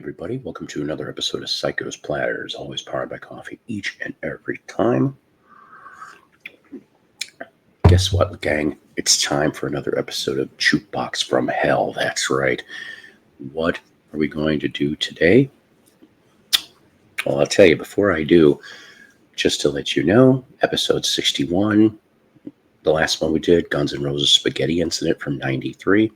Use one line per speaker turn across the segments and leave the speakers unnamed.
everybody. Welcome to another episode of Psycho's Platters, always powered by coffee each and every time. Guess what, gang? It's time for another episode of Jukebox from Hell. That's right. What are we going to do today? Well, I'll tell you before I do, just to let you know, episode 61, the last one we did, Guns N' Roses Spaghetti Incident from 93.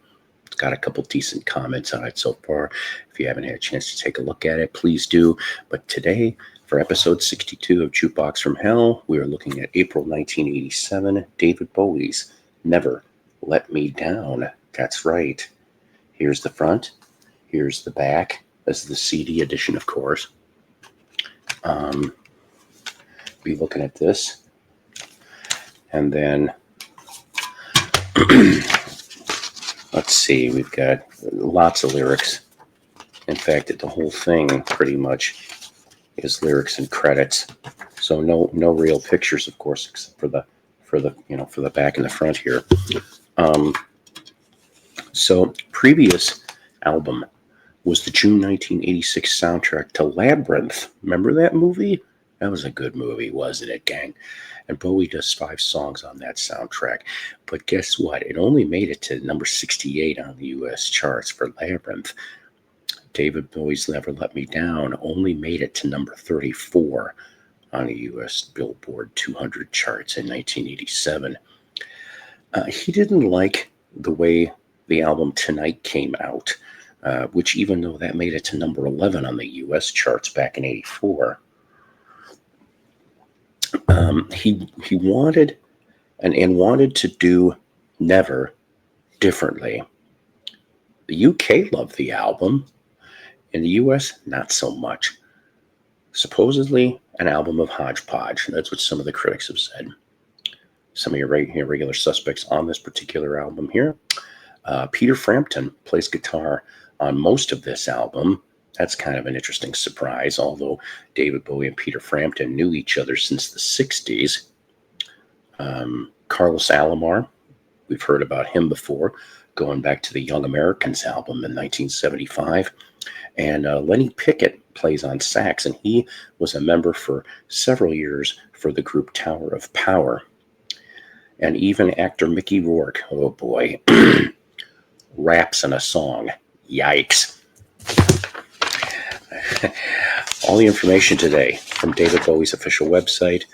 It's got a couple decent comments on it so far. If you haven't had a chance to take a look at it, please do. But today, for episode 62 of Jukebox from Hell, we are looking at April 1987, David Bowie's Never Let Me Down. That's right. Here's the front. Here's the back. This is the CD edition, of course. Be looking at this. And then... let's see, we've got lots of lyrics. In fact, the whole thing pretty much is lyrics and credits. So no real pictures, of course, except for the back and the front here. So previous album was the June 1986 soundtrack to Labyrinth. Remember that movie? That was a good movie, wasn't it, gang? And Bowie does 5 songs on that soundtrack. But guess what? It only made it to number 68 on the U.S. charts for Labyrinth. David Bowie's Never Let Me Down only made it to number 34 on the U.S. Billboard 200 charts in 1987. He didn't like the way the album Tonight came out, which even though that made it to number 11 on the U.S. charts back in 84, he wanted wanted to do Never differently. The UK loved the album. In the US, not so much. Supposedly an album of hodgepodge. That's what some of the critics have said. Some of your regular suspects on this particular album here. Peter Frampton plays guitar on most of this album. That's kind of an interesting surprise, although David Bowie and Peter Frampton knew each other since the 60s. Carlos Alomar, we've heard about him before, going back to the Young Americans album in 1975. And Lenny Pickett plays on sax, and he was a member for several years for the group Tower of Power. And even actor Mickey Rourke, oh boy, raps in a song. Yikes. All the information today from David Bowie's official website,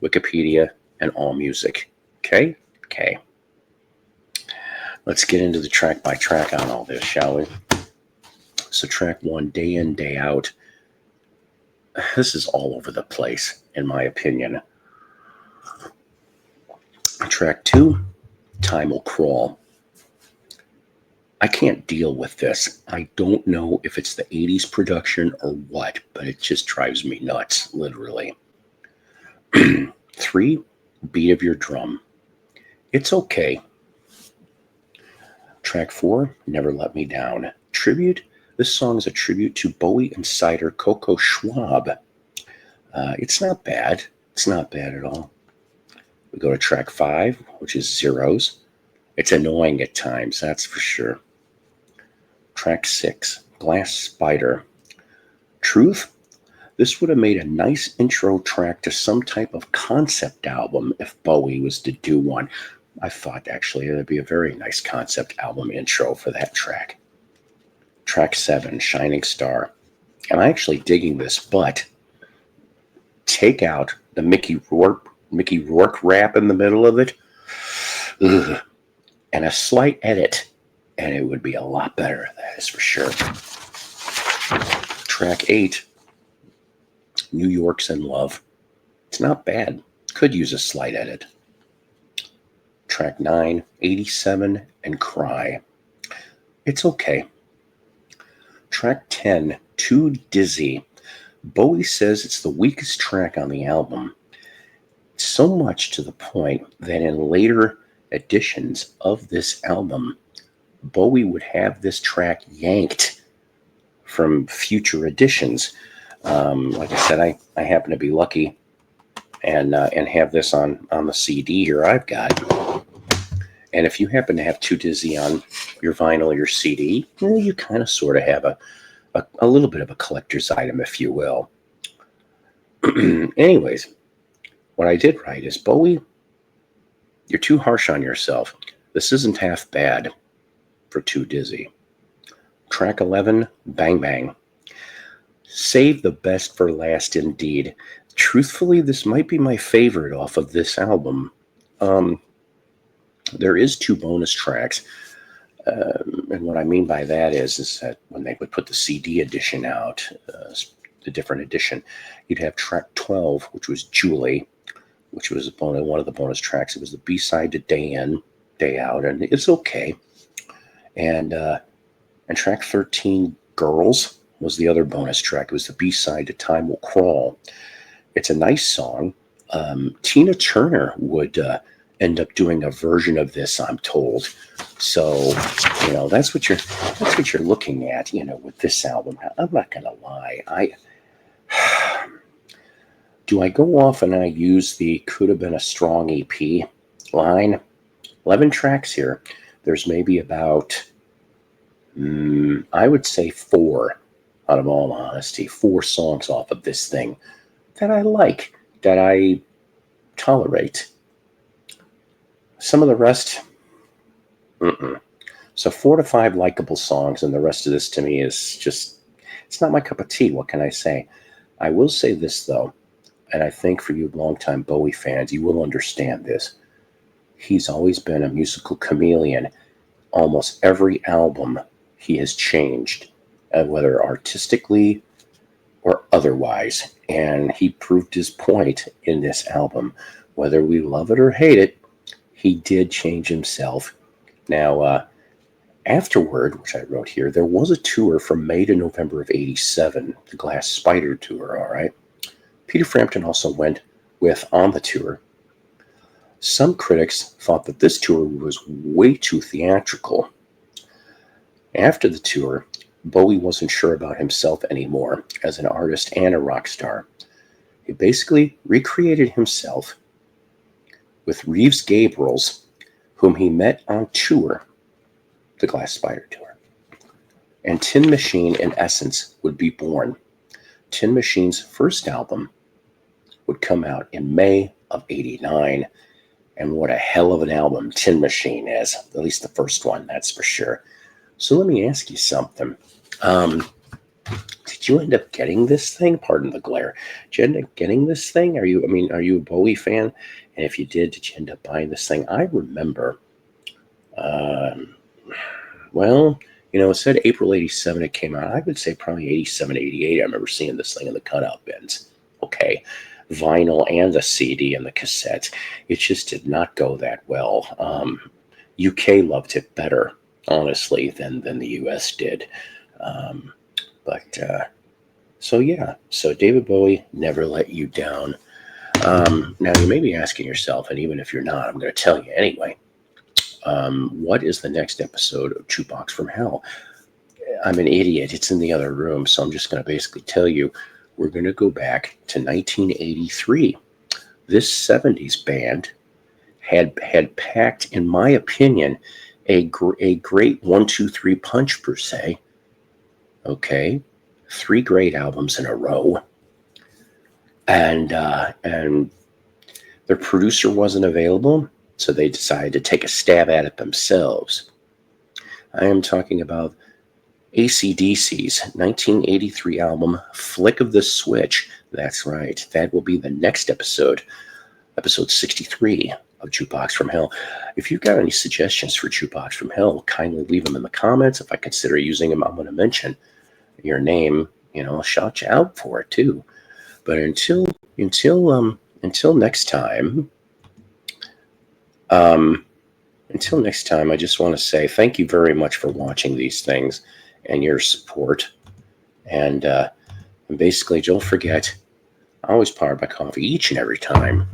Wikipedia, and AllMusic. Okay? Okay. Let's get into the track by track on all this, shall we? So track 1, Day In, Day Out. This is all over the place, in my opinion. Track 2, Time Will Crawl. I can't deal with this. I don't know if it's the 80s production or what, but it just drives me nuts, literally. 3, Beat of Your Drum. It's okay. Track 4, Never Let Me Down. Tribute. This song is a tribute to Bowie insider Coco Schwab. It's not bad. It's not bad at all. We go to track 5, which is Zeros. It's annoying at times, that's for sure. Track 6, Glass Spider. Truth? This would have made a nice intro track to some type of concept album if Bowie was to do one. I thought, actually, it would be a very nice concept album intro for that track. Track 7, Shining Star. I'm actually digging this, but take out the Mickey Rourke rap in the middle of it. Ugh. And a slight edit, and it would be a lot better, that is for sure. Track 8, New York's in Love. It's not bad. Could use a slight edit. Track 9, 87, and Cry. It's okay. Track 10, Too Dizzy. Bowie says it's the weakest track on the album. So much to the point that in later editions of this album, Bowie would have this track yanked from future editions. Like I said, I happen to be lucky and have this on the CD here I've got. And if you happen to have Too Dizzy on your vinyl or your CD, you kind of sort of have a a little bit of a collector's item, if you will. Anyways, what I did right is, Bowie, you're too harsh on yourself. This isn't half bad for Too Dizzy. Track 11, Bang Bang. Save the best for last indeed. Truthfully, this might be my favorite off of this album. There is 2 bonus tracks. And what I mean by that is that when they would put the CD edition out, the different edition, you'd have track 12, which was Julie, which was one of the bonus tracks. It was the B-side to Day In, Day Out, and it's okay. And track 13, Girls, was the other bonus track. It was the B-side to Time Will Crawl. It's a nice song. Tina Turner would end up doing a version of this, I'm told. So, that's what you're looking at, with this album. I'm not gonna lie. Do I go off and I use the could have been a strong EP line? 11 tracks here. There's maybe about, I would say 4, out of all honesty, 4 songs off of this thing that I like, that I tolerate. Some of the rest, So 4 to 5 likable songs, and the rest of this to me is just, it's not my cup of tea. What can I say? I will say this, though, and I think for you longtime Bowie fans, you will understand this. He's always been a musical chameleon. Almost every album he has changed, whether artistically or otherwise. And he proved his point in this album. Whether we love it or hate it, he did change himself. Now, afterward, which I wrote here, there was a tour from May to November of '87, the Glass Spider tour, all right? Peter Frampton also went on the tour. Some critics thought that this tour was way too theatrical. After the tour, Bowie wasn't sure about himself anymore as an artist and a rock star. He basically recreated himself with Reeves Gabrels, whom he met on tour, the Glass Spider tour. And Tin Machine, in essence, would be born. Tin Machine's first album would come out in May of '89, and what a hell of an album Tin Machine is, at least the first one, that's for sure. So let me ask you something. Did you end up getting this thing? Pardon the glare. Did you end up getting this thing? Are you a Bowie fan? And if you did you end up buying this thing? I remember, it said April '87 it came out. I would say probably '87, '88. I remember seeing this thing in the cutout bins. Okay. Vinyl and the CD and the cassette. It just did not go that well. UK loved it better, honestly, than the US did. So David Bowie never let you down. Now you may be asking yourself, and even if you're not, I'm going to tell you anyway, what is the next episode of Jukebox from Hell? I'm an idiot. It's in the other room, so I'm just going to basically tell you we're going to go back to 1983. This 70s band had packed, in my opinion, a great 1-2-3 punch per se. Okay, 3 great albums in a row, and their producer wasn't available, so they decided to take a stab at it themselves. I am talking about AC/DC's 1983 album, Flick of the Switch. That's right. That will be the next episode 63 of Jukebox from Hell. If you've got any suggestions for Jukebox from Hell, kindly leave them in the comments. If I consider using them, I'm going to mention your name. I'll shout you out for it too. But until next time, I just want to say thank you very much for watching these things and your support. And basically, don't forget, always powered by coffee each and every time.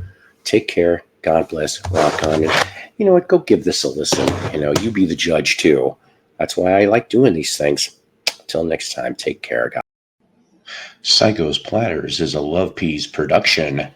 Take care. God bless. Rock on. And you know what? Go give this a listen. You be the judge too. That's why I like doing these things. Until next time, take care. Psycho's Platters is a Love Peas production.